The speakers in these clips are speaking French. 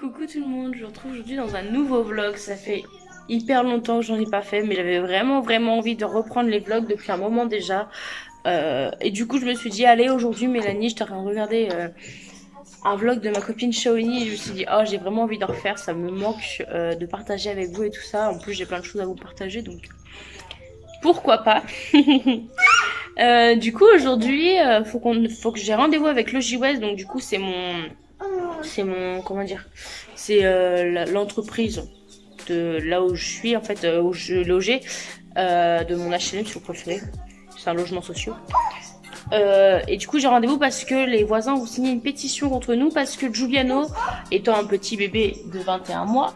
Coucou tout le monde, je vous retrouve aujourd'hui dans un nouveau vlog. Ça fait hyper longtemps que j'en ai pas fait, mais j'avais vraiment envie de reprendre les vlogs depuis un moment déjà. Et du coup je me suis dit allez, aujourd'hui Mélanie, je t'ai regardé un vlog de ma copine Shaoni et je me suis dit oh, j'ai vraiment envie de refaire, ça me manque de partager avec vous et tout ça. En plus j'ai plein de choses à vous partager, donc pourquoi pas. Du coup aujourd'hui faut que j'ai rendez-vous avec Logi West, donc du coup c'est mon comment dire, c'est l'entreprise de là où je suis en fait, où je logeais, de mon HLM si vous préférez, c'est un logement social. Et du coup j'ai rendez-vous parce que les voisins ont signé une pétition contre nous parce que Giuliano, étant un petit bébé de 21 mois,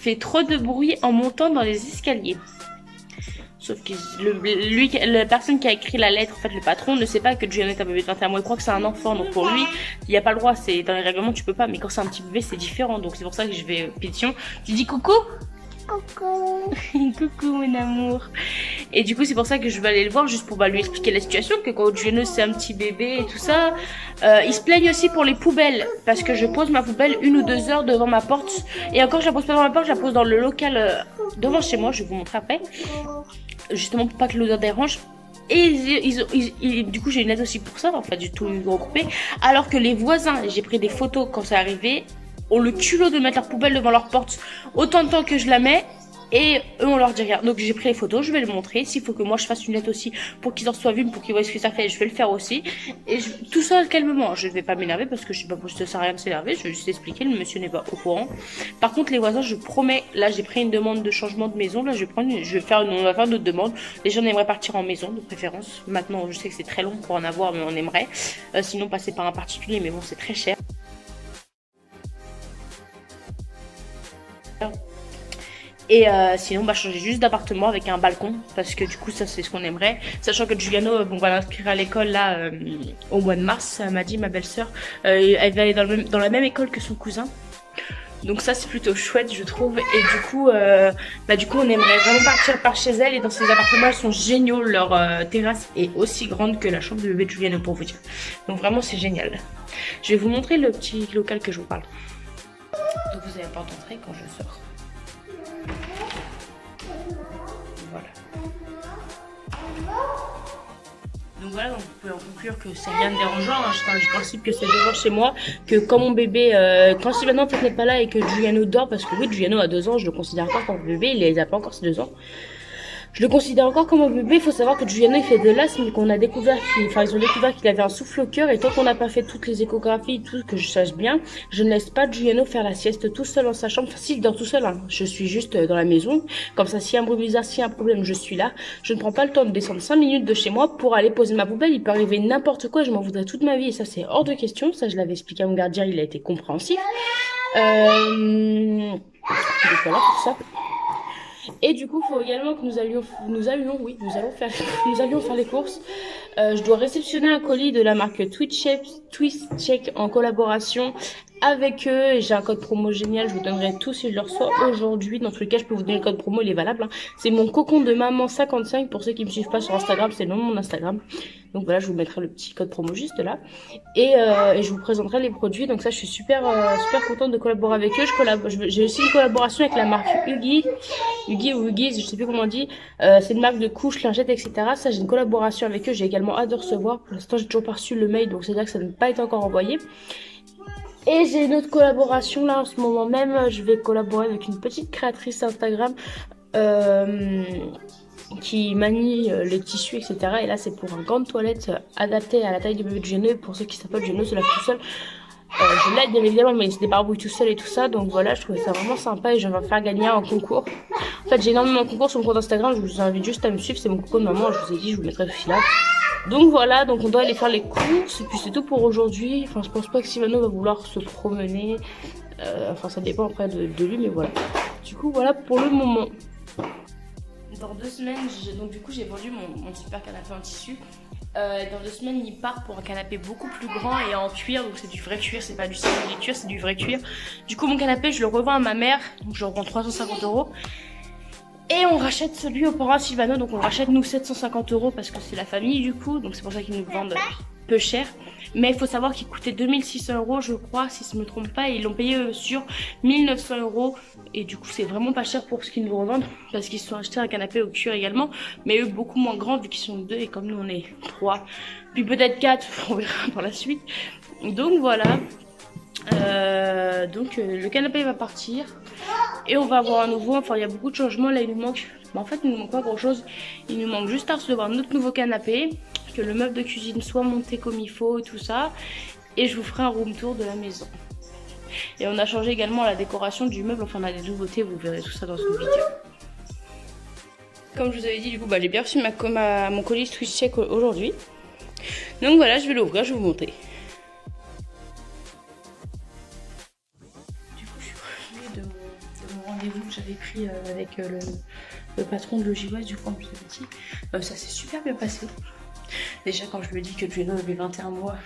fait trop de bruit en montant dans les escaliers. Sauf que la personne qui a écrit la lettre, en fait le patron, ne sait pas que Giuliano est un bébé de 21 mois. Il croit que c'est un enfant, donc pour lui il n'y a pas le droit, c'est dans les règlements tu peux pas, mais quand c'est un petit bébé c'est différent, donc c'est pour ça que je vais pétition. Tu dis coucou? Coucou. Coucou mon amour. Et du coup c'est pour ça que je vais aller le voir, juste pour lui expliquer la situation, que quand Giuliano c'est un petit bébé et tout ça. Ils se plaignent aussi pour les poubelles, parce que je pose ma poubelle 1 ou 2 heures devant ma porte, et encore je la pose pas devant ma porte, je la pose dans le local devant chez moi, je vais vous montrer après, justement pour pas que l'odeur dérange. Et du coup j'ai une aide aussi pour ça, en fait du tout regroupé, alors que les voisins, j'ai pris des photos quand c'est arrivé, ont le culot de mettre leur poubelle devant leur porte autant de temps que je la mets, et eux on leur dit rien. Donc j'ai pris les photos, je vais le montrer. S'il faut que moi je fasse une lettre aussi pour qu'ils en soient vus, pour qu'ils voient ce que ça fait, je vais le faire aussi. Et tout ça calmement, je vais pas m'énerver parce que je sais pas, ça sert à rien de s'énerver, je vais juste expliquer, le monsieur n'est pas au courant. Par contre les voisins, je promets, là j'ai pris une demande de changement de maison, là on va faire une autre demande. Les gens aimeraient partir en maison de préférence. Maintenant je sais que c'est très long pour en avoir, mais on aimerait. Sinon passer par un particulier, mais bon c'est très cher. Et sinon changer juste d'appartement avec un balcon, parce que du coup ça c'est ce qu'on aimerait, sachant que Giuliano, on va l'inscrire à l'école là au mois de mars, elle m'a dit, ma belle-sœur, elle va aller dans la même école que son cousin, donc ça c'est plutôt chouette je trouve. Et du coup on aimerait vraiment partir par chez elle, et dans ces appartements elles sont géniaux, leur terrasse est aussi grande que la chambre de bébé de Giuliano pour vous dire, donc vraiment c'est génial. Je vais vous montrer le petit local que je vous parle. Donc vous avez la porte d'entrée quand je sors. Voilà. Donc voilà, donc vous pouvez en conclure que c'est rien de dérangeant, hein. Je pars du principe que c'est devant chez moi, que quand mon bébé, quand Sylvain en fait n'est pas là et que Giuliano dort, parce que oui, Giuliano a 2 ans, je le considère encore comme bébé, il a pas encore ses 2 ans. Je le considère encore comme un bébé. Il faut savoir que Giuliano il fait de l'asthme, mais qu'on a découvert ils ont découvert qu'il avait un souffle au cœur, et tant qu'on n'a pas fait toutes les échographies, tout que je sache bien, je ne laisse pas Giuliano faire la sieste tout seul dans sa chambre. Enfin, si, il dort tout seul, hein. Je suis juste dans la maison. Comme ça, s'il y a un bruit bizarre, s'il y a un problème, je suis là. Je ne prends pas le temps de descendre 5 minutes de chez moi pour aller poser ma poubelle. Il peut arriver n'importe quoi, je m'en voudrais toute ma vie, et ça c'est hors de question. Ça je l'avais expliqué à mon gardien, il a été compréhensif. Donc voilà pour ça. Et du coup, il faut également que nous allions faire les courses. Je dois réceptionner un colis de la marque Twistcheck en collaboration avec eux. J'ai un code promo génial, je vous donnerai tout si je le reçois aujourd'hui. Dans tous les cas, je peux vous donner le code promo, il est valable, hein. C'est mon cocon de maman 55, pour ceux qui me suivent pas sur Instagram, c'est le nom de mon Instagram. Donc voilà, je vous mettrai le petit code promo juste là. Et je vous présenterai les produits. Donc ça, je suis super contente de collaborer avec eux. J'ai aussi une collaboration avec la marque Huggies, je sais plus comment on dit. C'est une marque de couches, lingettes, etc. Ça, j'ai une collaboration avec eux. J'ai également hâte de recevoir. Pour l'instant, j'ai toujours pas reçu le mail, donc c'est-à-dire que ça n'a pas été encore envoyé. Et j'ai une autre collaboration là en ce moment même. Je vais collaborer avec une petite créatrice Instagram qui manie les tissus, etc. Et là c'est pour un gant de toilette adapté à la taille du bébé de Giuliano. Pour ceux qui savent pas, Giuliano se lave tout seul. Je l'aide bien évidemment, mais il se débarbouille tout seul et tout ça. Donc voilà, je trouvais ça vraiment sympa, et je vais me faire gagner un concours. En fait, j'ai énormément de concours sur mon compte Instagram, je vous invite juste à me suivre. C'est mon concours de maman, je vous ai dit, je vous mettrai aussi là. Donc voilà, donc on doit aller faire les courses, et puis c'est tout pour aujourd'hui. Enfin, je pense pas que Sylvano va vouloir se promener. Enfin, ça dépend après de lui, mais voilà. Du coup, voilà pour le moment. Dans 2 semaines, donc du coup j'ai vendu mon super canapé en tissu. Dans 2 semaines, il part pour un canapé beaucoup plus grand et en cuir, donc c'est du vrai cuir, c'est pas du simili cuir, c'est du vrai cuir. Du coup mon canapé, je le revends à ma mère, donc je le revends 350 €. Et on rachète celui au Port Sylvano, donc on le rachète nous 750 € parce que c'est la famille du coup, donc c'est pour ça qu'ils nous le vendent peu cher. Mais il faut savoir qu'il coûtait 2600 € je crois, si je ne me trompe pas, et ils l'ont payé sur 1900 €. Et du coup c'est vraiment pas cher pour ce qu'ils nous revendent, parce qu'ils se sont achetés un canapé au cuir également, mais eux beaucoup moins grands vu qu'ils sont 2 et comme nous on est 3, puis peut-être 4, on verra par la suite. Donc voilà, le canapé va partir. Et on va avoir un nouveau, enfin il y a beaucoup de changements là, il nous manque, en fait il nous manque pas grand chose, il nous manque juste à recevoir notre nouveau canapé, que le meuble de cuisine soit monté comme il faut et tout ça, et je vous ferai un room tour de la maison. Et on a changé également la décoration du meuble, enfin on a des nouveautés, vous verrez tout ça dans une vidéo. Comme je vous avais dit, du coup j'ai bien reçu mon colis Swiss Check aujourd'hui, donc voilà, je vais l'ouvrir, je vais vous montrer. Rendez-vous que j'avais pris avec le patron de Logis-West, du coup, comme je vous avais dit, ça s'est super bien passé. Déjà, quand je lui ai dit que Juliano avait 21 mois,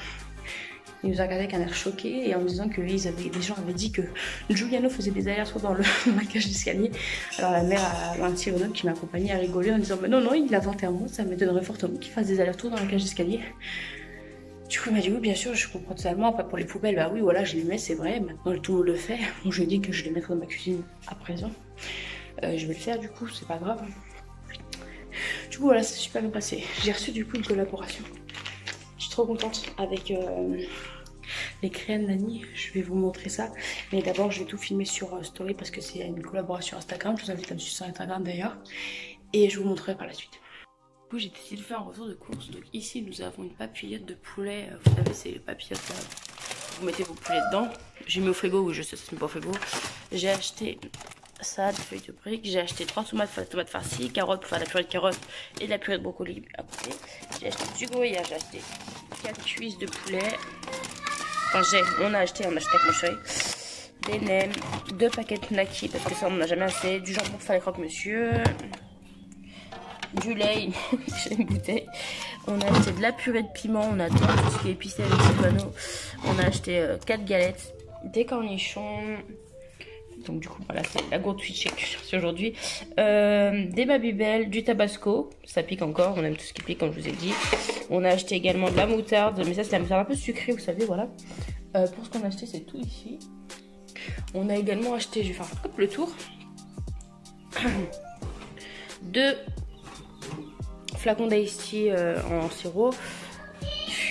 il nous a regardé avec un air choqué et en me disant que les gens avaient dit que Juliano faisait des allers-retours dans la cage d'escalier. Alors la mère a un petit bonhomme qui m'accompagnait à rigoler en disant mais non, il a 21 mois, ça m'étonnerait fortement qu'il fasse des allers-retours dans la cage d'escalier. Du coup, il m'a dit oui, bien sûr, je comprends totalement. Après, pour les poubelles, bah oui, voilà, je les mets, c'est vrai. Maintenant, tout le monde le fait. Donc, je lui ai dit que je les mettrais dans ma cuisine à présent. Je vais le faire, du coup, c'est pas grave. Du coup, voilà, c'est super bien passé. J'ai reçu, du coup, une collaboration. Je suis trop contente avec les crèmes Nani. Je vais vous montrer ça. Mais d'abord, je vais tout filmer sur Story parce que c'est une collaboration Instagram. Je vous invite à me suivre sur Instagram d'ailleurs. Et je vous montrerai par la suite. Du coup, j'ai décidé de faire un retour de course. Donc ici, nous avons une papillote de poulet. Vous savez, c'est les papillotes, vous mettez vos poulets dedans. J'ai mis au frigo, oui, je sais, c'est pas au frigo. J'ai acheté ça, des feuilles de briques. J'ai acheté 3 tomates farcies, carottes pour faire la purée de carottes et de la purée de brocoli à côté. J'ai acheté du gruyère, j'ai acheté 4 cuisses de poulet. Enfin, on a acheté avec mon chéri. Des nems, 2 paquets de naki parce que ça, on n'en a jamais assez. Du jambon pour faire les croque-monsieur. Du lait, j'ai une bouteille. On a acheté de la purée de piment, on a tout ce qui est épicé avec Sylvano. On a acheté 4 galettes, des cornichons. Donc du coup voilà, c'est la gourde Twitch que j'ai reçue aujourd'hui. Des Babybel, du tabasco, ça pique encore, on aime tout ce qui pique comme je vous ai dit. On a acheté également de la moutarde, mais ça c'est la moutarde un peu sucrée, vous savez, voilà. Pour ce qu'on a acheté, c'est tout ici. On a également acheté, je vais faire hop, le tour. 2 flacons d'Ice Tea en sirop,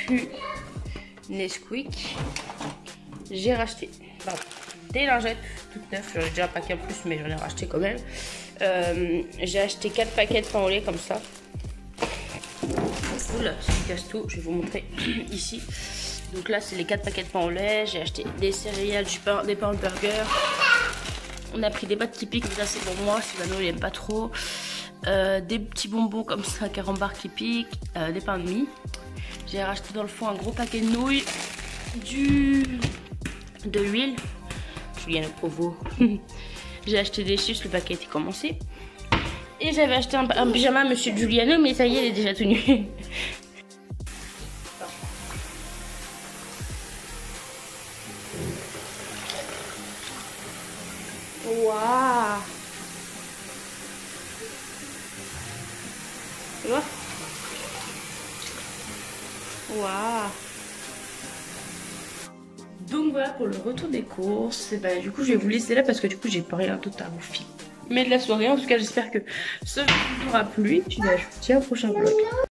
puis Nesquik. J'ai racheté des lingettes toutes neuves, j'en ai déjà un paquet en plus mais j'en ai racheté quand même. J'ai acheté 4 paquets de pain au lait comme ça. Cool, ça casse tout, je vais vous montrer ici. Donc là c'est les 4 paquets de pain au lait, j'ai acheté des céréales, des pains de burger. On a pris des pâtes typiques, mais ça c'est pour moi, Sylvano il aime pas trop. Des petits bonbons comme ça, carambar qui piquent, des pains de mie. J'ai racheté dans le fond un gros paquet de nouilles, de l'huile, Juliano Provo. J'ai acheté des chips, le paquet était commencé. Et j'avais acheté un pyjama à Monsieur Giuliano, mais ça y est, il est déjà tout nu. Waouh! Tu vois? Waouh! Donc voilà pour le retour des courses. Et bah, du coup, je vais vous laisser là parce que du coup, j'ai pas rien tout à vous filmer de la soirée. En tout cas, j'espère que ce vidéo aura plu. Et puis, bah, je vous dis au prochain vlog.